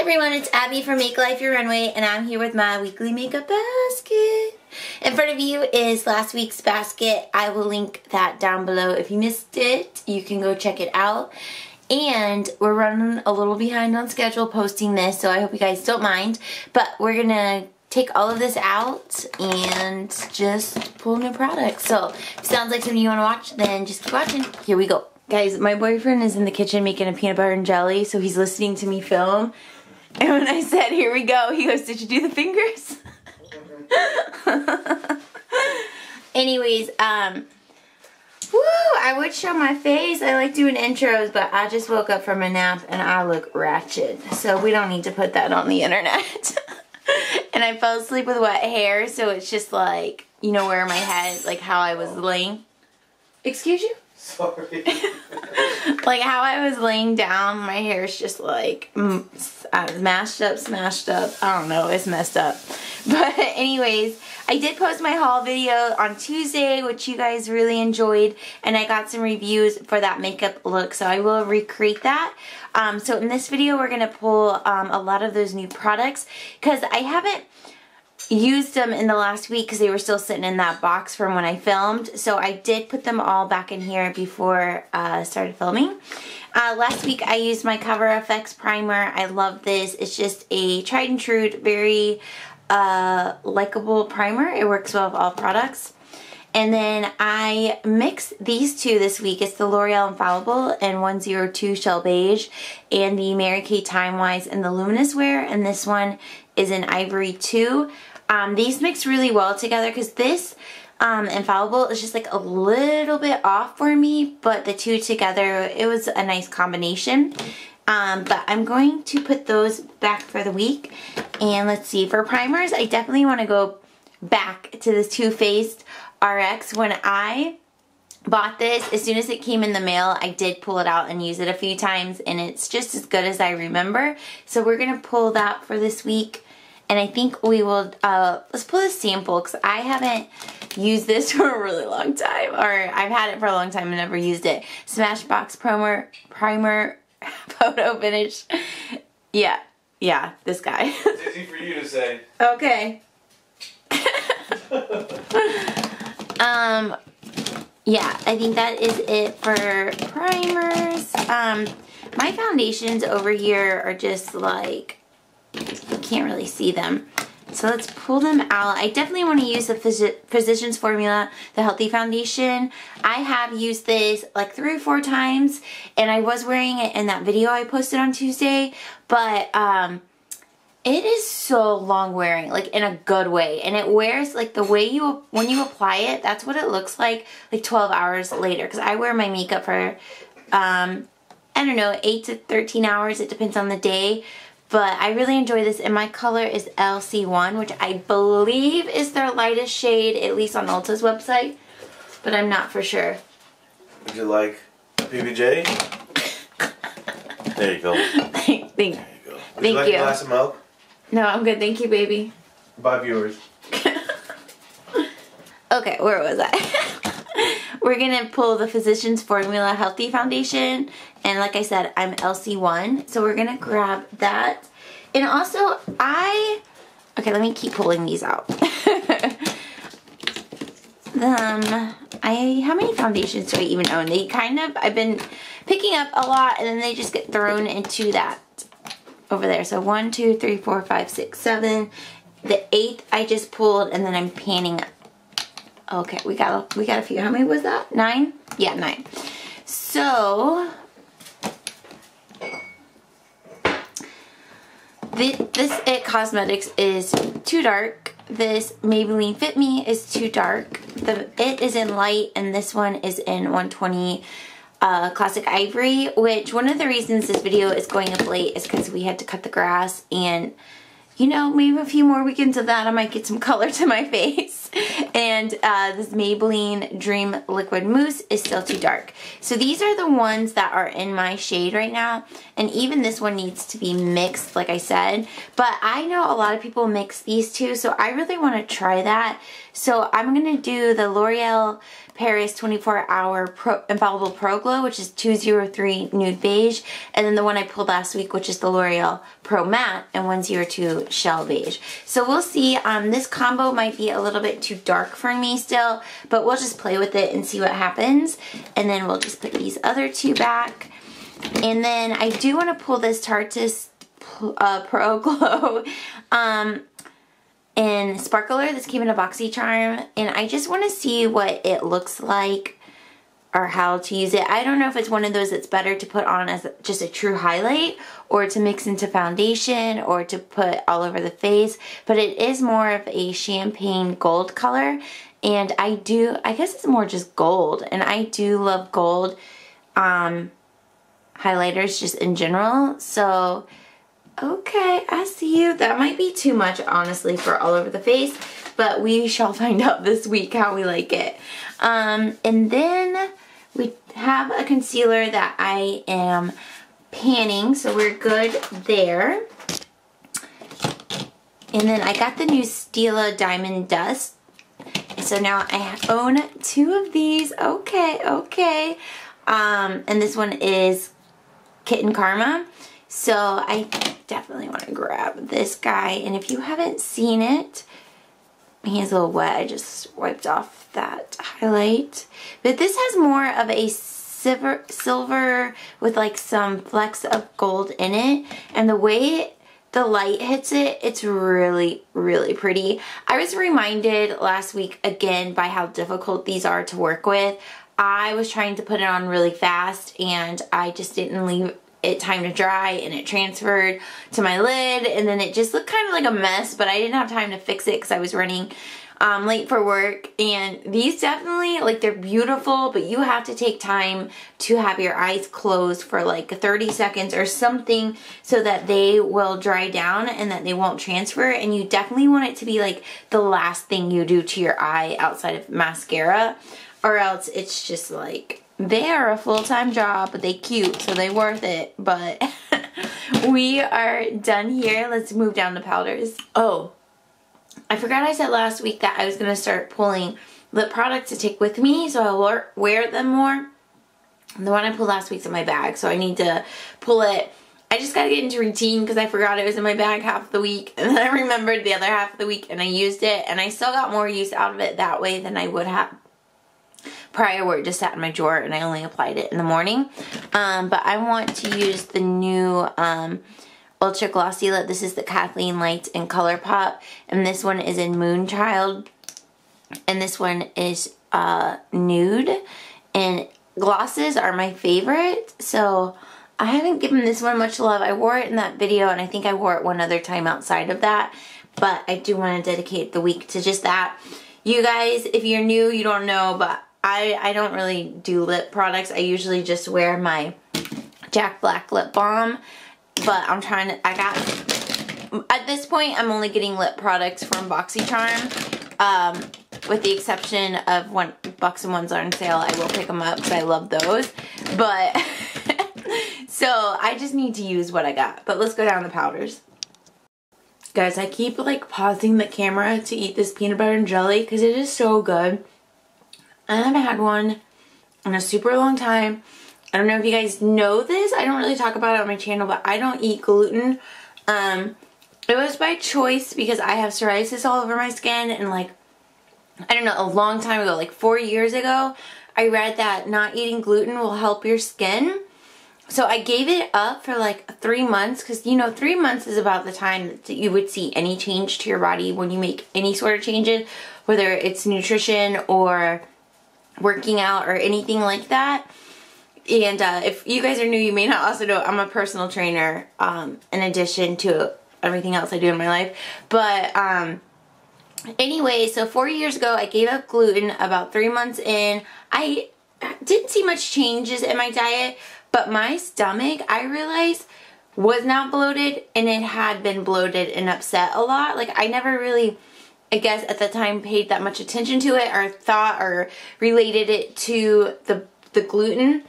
everyone, it's Abby from Make Life Your Runway, and I'm here with my weekly makeup basket. In front of you is last week's basket. I will link that down below. If you missed it, you can go check it out. And we're running a little behind on schedule posting this, so I hope you guys don't mind. But we're gonna take all of this out and just pull new products. So if it sounds like something you wanna watch, then just keep watching. Here we go. Guys, my boyfriend is in the kitchen making a peanut butter and jelly, so he's listening to me film. And when I said, here we go, he goes, did you do the fingers? Anyways, woo, I would show my face. I like doing intros, but I just woke up from a nap and I look ratchet. So we don't need to put that on the internet. And I fell asleep with wet hair, so it's just like, you know, where my head, like how I was laying. Excuse you? Sorry. Like how I was laying down, my hair's just like smashed up. I don't know, it's messed up. But anyways, I did post my haul video on Tuesday, which you guys really enjoyed, and I got some reviews for that makeup look, so I will recreate that. So in this video, we're gonna pull a lot of those new products because I haven't used them in the last week because they were still sitting in that box from when I filmed. So I did put them all back in here before I started filming. Last week I used my Cover FX primer. I love this. It's just a tried and true, very likable primer. It works well with all products. And then I mixed these two this week. It's the L'Oreal Infallible in 102 Shell Beige and the Mary Kay Time Wise in the Luminous Wear, and this one is in Ivory 2. These mix really well together because this Infallible is just like a little bit off for me, but the two together, it was a nice combination. But I'm going to put those back for the week. And let's see, for primers, I definitely want to go back to this Too Faced RX. When I bought this, as soon as it came in the mail, I did pull it out and use it a few times, and it's just as good as I remember. So we're going to pull that for this week. And I think we will, let's pull a sample because I haven't used this for a really long time. Or I've had it for a long time and never used it. Smashbox Primer Photo Finish. Yeah, this guy. It's easy for you to say. Okay. Yeah, I think that is it for primers. My foundations over here are just like, you can't really see them. So let's pull them out. I definitely want to use the Physicians Formula, the Healthy Foundation. I have used this like 3 or 4 times, and I was wearing it in that video I posted on Tuesday, but it is so long wearing, like in a good way, and it wears like the way when you apply it, that's what it looks like 12 hours later, because I wear my makeup for I don't know, 8 to 13 hours, it depends on the day. But I really enjoy this, and my color is LC1, which I believe is their lightest shade, at least on Ulta's website, but I'm not for sure. Would you like a PBJ? There you go. There you go. Would you like a glass of milk? No, I'm good. Thank you, baby. Bye, viewers. Okay, where was I? We're going to pull the Physicians Formula Healthy Foundation. And like I said, I'm LC1. So we're going to grab that. And also, okay, let me keep pulling these out. How many foundations do I even own? I've been picking up a lot, and then they just get thrown into that over there. So 1, 2, 3, 4, 5, 6, 7. The 8th I just pulled, and then I'm panning up. Okay, we got a few. How many was that? 9? Yeah, 9. So this IT Cosmetics is too dark. This Maybelline Fit Me is too dark. It is in light, and this one is in 120 Classic Ivory, which one of the reasons this video is going up late is because we had to cut the grass, and you know, maybe a few more weekends of that I might get some color to my face. And this Maybelline Dream Liquid Mousse is still too dark. So these are the ones that are in my shade right now. And even this one needs to be mixed, like I said. But I know a lot of people mix these two, so I really want to try that. So I'm going to do the L'Oreal Paris 24-Hour Infallible Pro Glow, which is 203 Nude Beige. And then the one I pulled last week, which is the L'Oreal Pro Matte and 102 Shell Beige. So we'll see. This combo might be a little bit too dark for me still, but we'll just play with it and see what happens. And then we'll just put these other two back. And then I do want to pull this Tarteist Pro Glow in Sparkler. This came in a BoxyCharm, and I just want to see what it looks like or how to use it. I don't know if it's one of those that's better to put on as just a true highlight or to mix into foundation or to put all over the face, but it is more of a champagne gold color, and I guess it's more just gold, and I do love gold highlighters just in general. So okay, I see you. That might be too much, honestly, for all over the face, but we shall find out this week how we like it. And then we have a concealer that I am panning, so we're good there. And then I got the new Stila Diamond Dust. So now I own two of these. Okay. And this one is Kitten Karma. So I definitely want to grab this guy. And if you haven't seen it, he is a little wet. I just wiped off that highlight. But this has more of a silver with like some flecks of gold in it. And the way the light hits it, it's really, really pretty. I was reminded last week again by how difficult these are to work with. I was trying to put it on really fast and I just didn't leave it time to dry, and it transferred to my lid, and then it just looked kind of like a mess, but I didn't have time to fix it because I was running late for work. And these definitely, like, they're beautiful, but you have to take time to have your eyes closed for like 30 seconds or something so that they will dry down and that they won't transfer. And you definitely want it to be like the last thing you do to your eye outside of mascara, or else it's just like, they are a full-time job, but they cute, so they worth it. But we are done here. Let's move down to powders. Oh, I forgot I said last week that I was going to start pulling lip products to take with me, so I'll wear them more. The one I pulled last week's in my bag, so I need to pull it. I just got to get into routine because I forgot it was in my bag half the week, and then I remembered the other half of the week, and I used it, and I still got more use out of it that way than I would have prior, where it just sat in my drawer and I only applied it in the morning. But I want to use the new Ultra Glossy Lip. This is the Kathleen Lights in ColourPop, and this one is in Moonchild, and this one is nude. And glosses are my favorite, so I haven't given this one much love. I wore it in that video, and I think I wore it one other time outside of that, but I do want to dedicate the week to just that. You guys, if you're new, you don't know, but I don't really do lip products. I usually just wear my Jack Black lip balm, but I'm trying to, at this point, I'm only getting lip products from BoxyCharm, with the exception of when Bucks and Ones are on sale. I will pick them up because I love those, but, so I just need to use what I got. But let's go down to powders. Guys, I keep like pausing the camera to eat this peanut butter and jelly because it is so good. I haven't had one in a super long time. I don't know if you guys know this. I don't really talk about it on my channel, but I don't eat gluten. It was by choice because I have psoriasis all over my skin, and like, I don't know, a long time ago, like 4 years ago, I read that not eating gluten will help your skin. So I gave it up for like 3 months because, you know, 3 months is about the time that you would see any change to your body when you make any sort of changes, whether it's nutrition or working out or anything like that. And if you guys are new, you may not also know I'm a personal trainer in addition to everything else I do in my life. But anyway, so 4 years ago I gave up gluten. About 3 months in, I didn't see much changes in my diet, but my stomach, I realized, was not bloated, and it had been bloated and upset a lot. Like, I never really, I guess at the time, paid that much attention to it or thought or related it to the gluten.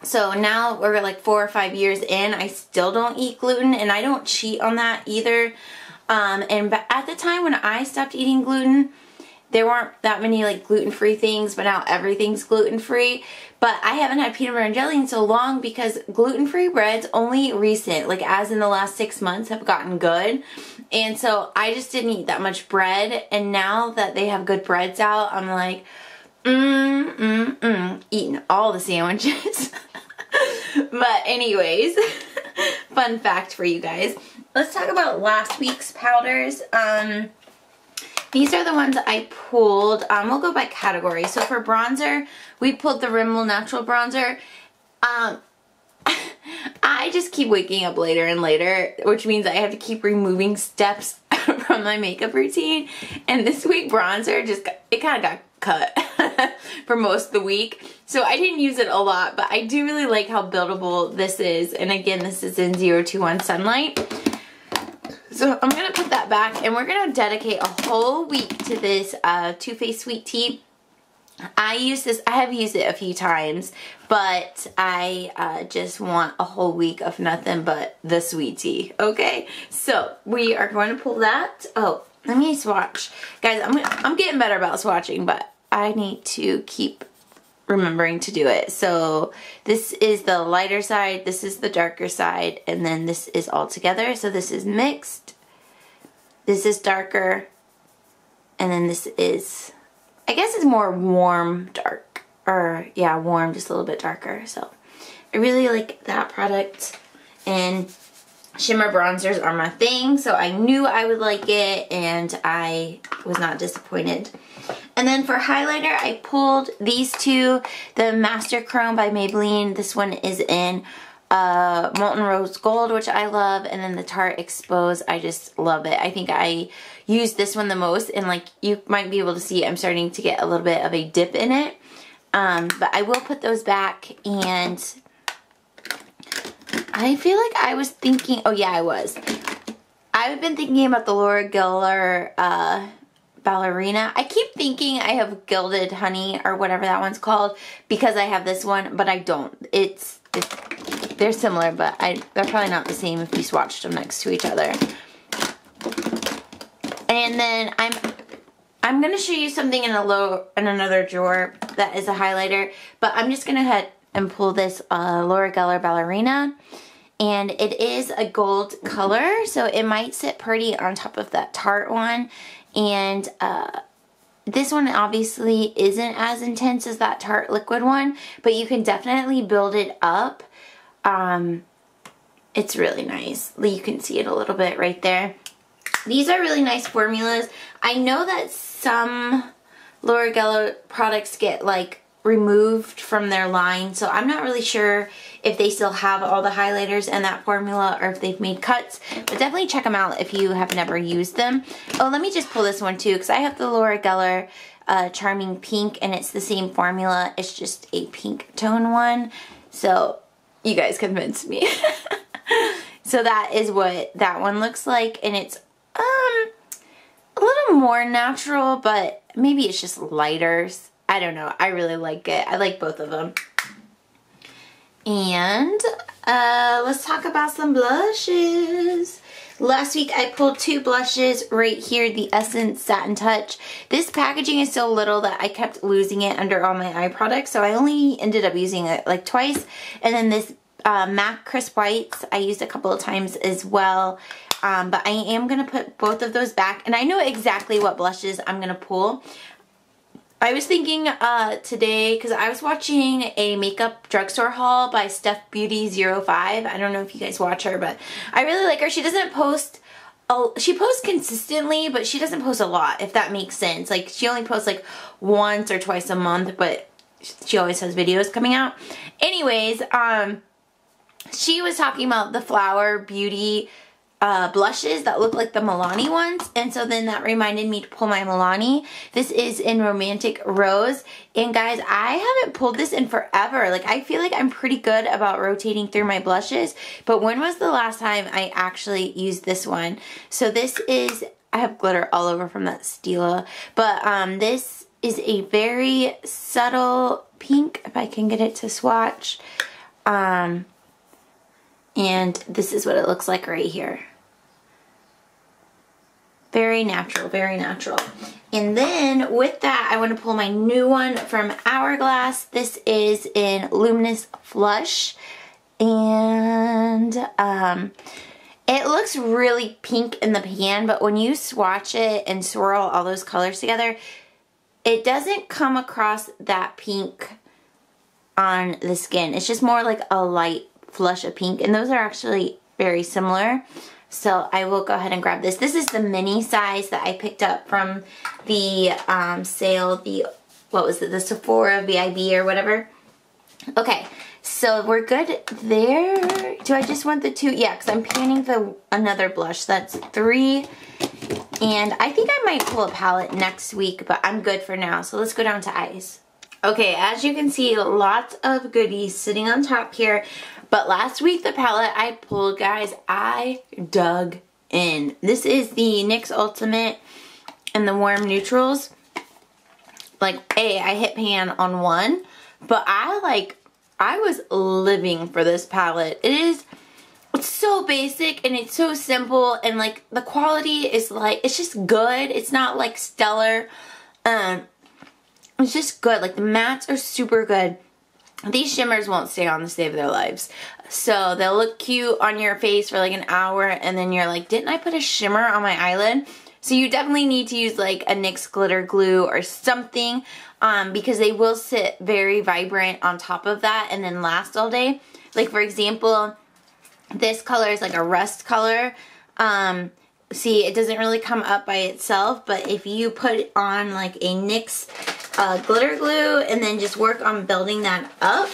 So now we're like 4 or 5 years in, I still don't eat gluten, and I don't cheat on that either. And at the time when I stopped eating gluten, there weren't that many like gluten-free things, but now everything's gluten-free. But I haven't had peanut butter and jelly in so long because gluten-free breads only recent, like as in the last 6 months, have gotten good. And so I just didn't eat that much bread. And now that they have good breads out, I'm like, eating all the sandwiches. But anyways, fun fact for you guys. Let's talk about last week's powders. These are the ones I pulled. We'll go by category. So for bronzer, we pulled the Rimmel Natural Bronzer. I just keep waking up later and later, which means I have to keep removing steps from my makeup routine. And this week bronzer it kind of got cut for most of the week. So I didn't use it a lot, but I do really like how buildable this is. And again, this is in 021 Sunlight. So I'm going to put that back, and we're going to dedicate a whole week to this Too Faced Sweet Tea. I have used it a few times, but I just want a whole week of nothing but the sweet tea, okay? So we are going to pull that. Oh, let me swatch. Guys, I'm getting better about swatching, but I need to keep remembering to do it. So this is the lighter side, this is the darker side, and then this is all together. So this is mixed, this is darker, and then this is, I guess it's more warm dark, or yeah, warm, just a little bit darker. So I really like that product, and shimmer bronzers are my thing, so I knew I would like it, and I was not disappointed. And then for highlighter, I pulled these two, the Master Chrome by Maybelline. This one is in Molten Rose Gold, which I love, and then the Tarte Expose. I just love it. I think I use this one the most, and like you might be able to see, I'm starting to get a little bit of a dip in it. But I will put those back, and I feel like I was thinking, oh yeah, I was. I've been thinking about the Laura Geller Ballerina. I keep thinking I have Gilded Honey or whatever that one's called because I have this one, but I don't. They're similar, but they're probably not the same if you swatched them next to each other. And then I'm gonna show you something in another drawer that is a highlighter, but I'm just gonna head and pull this Laura Geller Ballerina, and it is a gold color, so it might sit pretty on top of that Tarte one. And this one obviously isn't as intense as that Tarte liquid one, but you can definitely build it up. It's really nice. You can see it a little bit right there. These are really nice formulas. I know that some Laura Geller products get like removed from their line, so I'm not really sure if they still have all the highlighters in that formula or if they've made cuts, but definitely check them out if you have never used them. Oh, let me just pull this one too, because I have the Laura Geller Charming Pink, and it's the same formula, it's just a pink tone one. So you guys convinced me. So that is what that one looks like, and it's a little more natural, but maybe it's just lighter. I don't know. I really like it. I like both of them. And let's talk about some blushes. Last week I pulled two blushes right here, the Essence Satin Touch. This packaging is so little that I kept losing it under all my eye products, so I only ended up using it like twice. And then this MAC Crisp Whites I used a couple of times as well. But I am going to put both of those back, and I know exactly what blushes I'm going to pull. I was thinking today, because I was watching a makeup drugstore haul by Steph Beauty 05. I don't know if you guys watch her, but I really like her. She doesn't post, she posts consistently, but she doesn't post a lot, if that makes sense. Like, she only posts like once or twice a month, but she always has videos coming out. Anyways, she was talking about the Flower Beauty blushes that look like the Milani ones, and so then that reminded me to pull my Milani. This is in Romantic Rose, and guys, I haven't pulled this in forever. Like, I feel like I'm pretty good about rotating through my blushes, but when was the last time I actually used this one? So this is, I have glitter all over from that Stila, but this is a very subtle pink, if I can get it to swatch. And this is what it looks like right here. Very natural, very natural. And then with that, I want to pull my new one from Hourglass. This is in Luminous Flush. And it looks really pink in the pan, but when you swatch it and swirl all those colors together, it doesn't come across that pink on the skin. It's just more like a light flush of pink, and those are actually very similar. So I will go ahead and grab this. This is the mini size that I picked up from the sale, what was it, the Sephora VIB or whatever. Okay, so we're good there. Do I just want the 2? Yeah, because I'm panning another blush. That's 3. And I think I might pull a palette next week, but I'm good for now. So let's go down to eyes. Okay, as you can see, lots of goodies sitting on top here. But last week, the palette I pulled, guys, I dug in. This is the NYX Ultimate and the Warm Neutrals. Like, I hit pan on one, but I was living for this palette. It's so basic and it's so simple, and like the quality is like, it's just good. It's not like stellar. It's just good. Like the mattes are super good. These shimmers won't stay on to save their lives. So they'll look cute on your face for like an hour, and then you're like, didn't I put a shimmer on my eyelid? So you definitely need to use like a NYX glitter glue or something, because they will sit very vibrant on top of that and then last all day. Like for example, this color is like a rust color. See, it doesn't really come up by itself, but if you put on like a NYX glitter glue and then just work on building that up,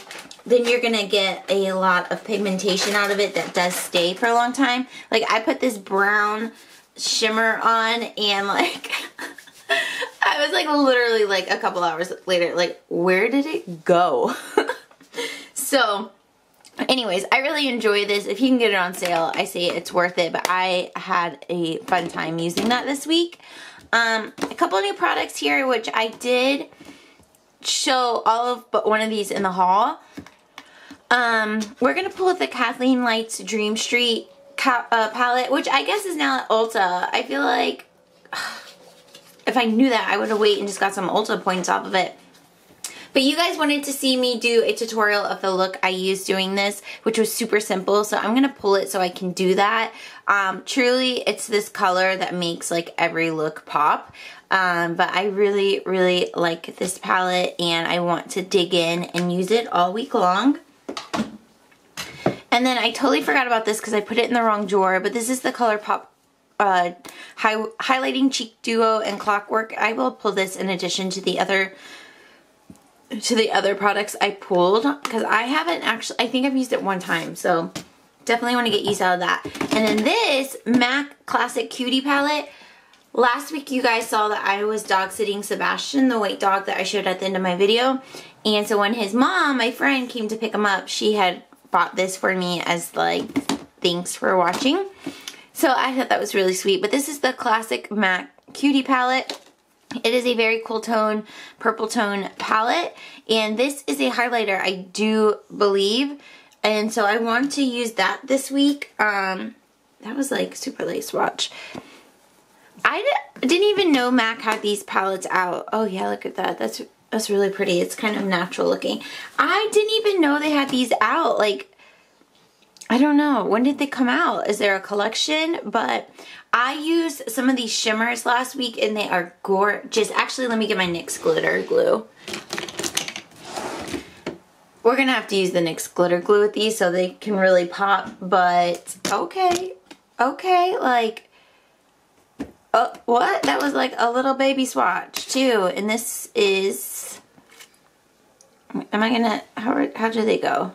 then you're gonna get a lot of pigmentation out of it that does stay for a long time. Like I put this brown shimmer on, and like I was like literally like a couple hours later, like where did it go? So anyways, I really enjoy this. If you can get it on sale, I say it's worth it, but I had a fun time using that this week. A couple of new products here, which I did show all of but one of these in the haul. We're going to pull the Kathleen Lights Dream Street palette, which I guess is now at Ulta. I feel like if I knew that, I would have waited and just got some Ulta points off of it. But you guys wanted to see me do a tutorial of the look I used doing this, which was super simple. So I'm going to pull it so I can do that. Truly, it's this color that makes like every look pop. But I really, really like this palette, and I want to dig in and use it all week long. And then I totally forgot about this because I put it in the wrong drawer, but this is the ColourPop Highlighting Cheek Duo and Clockwork. I will pull this in addition to the other products I pulled, because I haven't actually, I think I've used it one time, so definitely want to get use out of that. And then this MAC Classic Cutie palette. Last week you guys saw that I was dog sitting Sebastian, the white dog that I showed at the end of my video. And so when his mom, my friend, came to pick him up, she had bought this for me as like thanks for watching. So I thought that was really sweet. But this is the Classic MAC Cutie palette. It is a very cool tone, purple tone palette. And this is a highlighter, I do believe. And so I want to use that this week. That was like super light swatch. I didn't even know MAC had these palettes out. Oh yeah, look at that. That's really pretty. It's kind of natural looking. I didn't even know they had these out. Like, I don't know. When did they come out? Is there a collection? But I used some of these shimmers last week, and they are gorgeous. Actually, let me get my NYX glitter glue. We're going to have to use the NYX glitter glue with these so they can really pop. But, okay. Okay, like... Oh, what? That was like a little baby swatch too. And this is, am I gonna, how do they go?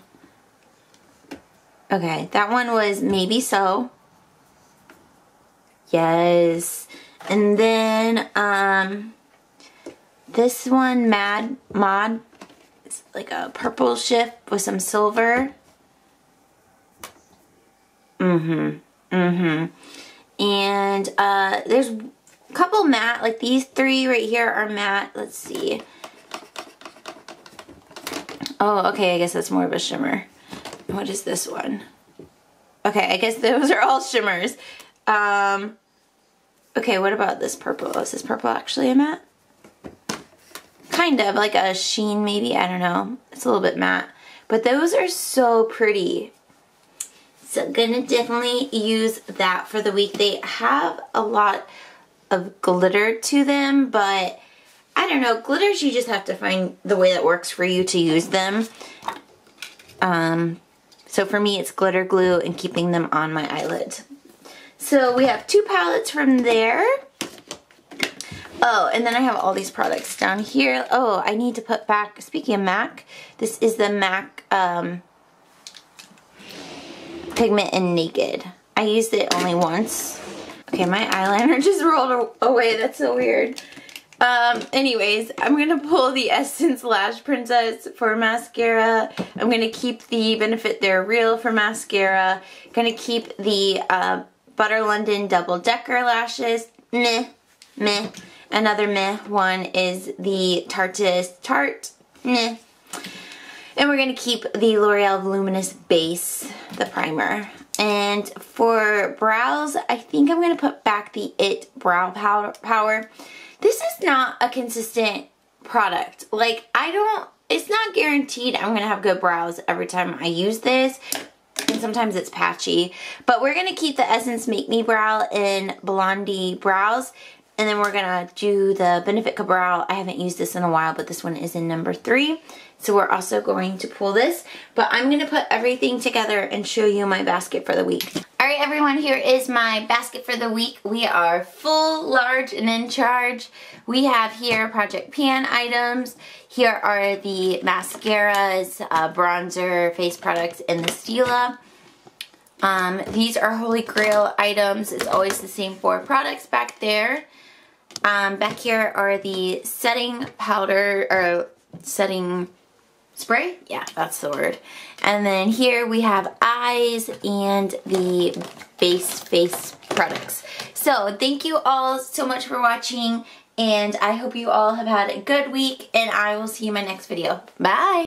Okay, that one was Maybe So. Yes. And then, this one, Mod, it's like a purple shift with some silver. And there's a couple matte, like these three right here are matte. Let's see. Oh, okay, I guess that's more of a shimmer. What is this one? Okay, I guess those are all shimmers. Okay, what about this purple? Is this purple actually a matte? Kind of, like a sheen maybe, I don't know. It's a little bit matte. But those are so pretty. So gonna definitely use that for the week. They have a lot of glitter to them, but I don't know, glitters you just have to find the way that works for you to use them. So for me it's glitter glue and keeping them on my eyelid. So we have 2 palettes from there. Oh, and then I have all these products down here. Oh, I need to put back, speaking of MAC, this is the MAC Pigment in Naked. I used it only once. Okay, my eyeliner just rolled away. That's so weird. Anyways, I'm going to pull the Essence Lash Princess for mascara. I'm going to keep the Benefit They're Real for mascara. Going to keep the Butter London Double Decker lashes. Meh. Meh. Another meh one is the Tarteist Tarte. Meh. And we're going to keep the L'Oreal Voluminous Base, the primer. And for brows, I think I'm going to put back the IT Brow Power. This is not a consistent product. Like, it's not guaranteed I'm going to have good brows every time I use this. And sometimes it's patchy. But we're going to keep the Essence Make Me Brow in Blondie Brows. And then we're going to do the Benefit Brow. I haven't used this in a while, but this one is in number 3. So we're also going to pull this. But I'm going to put everything together and show you my basket for the week. Alright everyone, here is my basket for the week. We are full, large, and in charge. We have here Project Pan items. Here are the mascaras, bronzer, face products, and the Stila. These are Holy Grail items. It's always the same 4 products back there. Back here are the setting powder, or setting spray? Yeah, that's the word. And then here we have eyes and the base face products. So thank you all so much for watching, and I hope you all have had a good week, and I will see you in my next video. Bye!